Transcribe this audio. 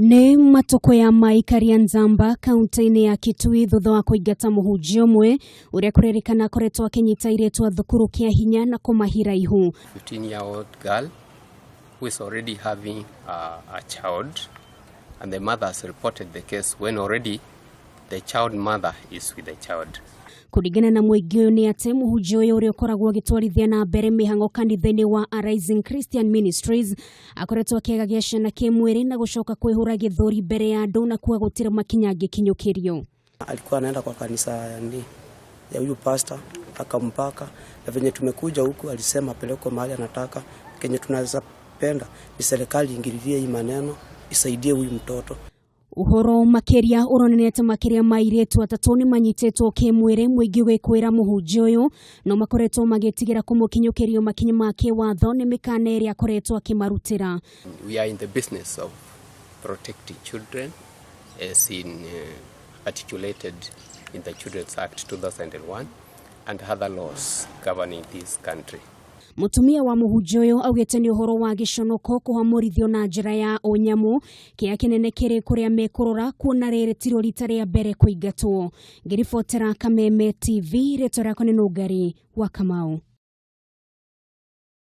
Ni matukuya Makiaria Nzamba kaunti ya Kitui thutha wa kuigata Muhunjia umwe urekuirwo akoretwo akinyita airitu thukuru kiahinya na kumahira ihu. 15-year-old girl who is already having a child, and the mother has reported the case when already the child mother is with the child. Kuringana na Muingi ni ati Muhunjia uyu uria ukoragwo agitwarithia na mbere mihango kanitha-ini wa Rising Christian Ministries akoretwo akiagagia ciana kimwiri na gucoka kwihura githuri mbere ya andu na kuwa gutira makinya gikinyokirio. Alikuwa anaenda kwa kanisa ya huyu pastor akampaka, na venye tumekuja huku alisema peleko mahali anataka. Kenye tunaweza penda ni serikali ingililie hii maneno, isaidie huyu mtoto. Uhoro Makiaria uronenete makiria ma airitu atatu ni manyitetwo kimwiri Muingi gwikwira Muhunjia uyu no makoretwo magitigira kumukinyokerio makinya make watho ni mikana iria akoretwo akimarutira. We are in the business of protecting children as articulated in the Children's Act 2001 and other laws governing this country. Mutumia wa Muhunjia uyu augite ni uhoro wa giconoko kuhamurithio na njira ya unyamu kia kinene kiri kuria mekurora kuona riri tiro rita ria mbere kuingatwo. Ngiribotera Kameme TV, rĩtwa rĩakwa nĩ Nũngari wa Kamau.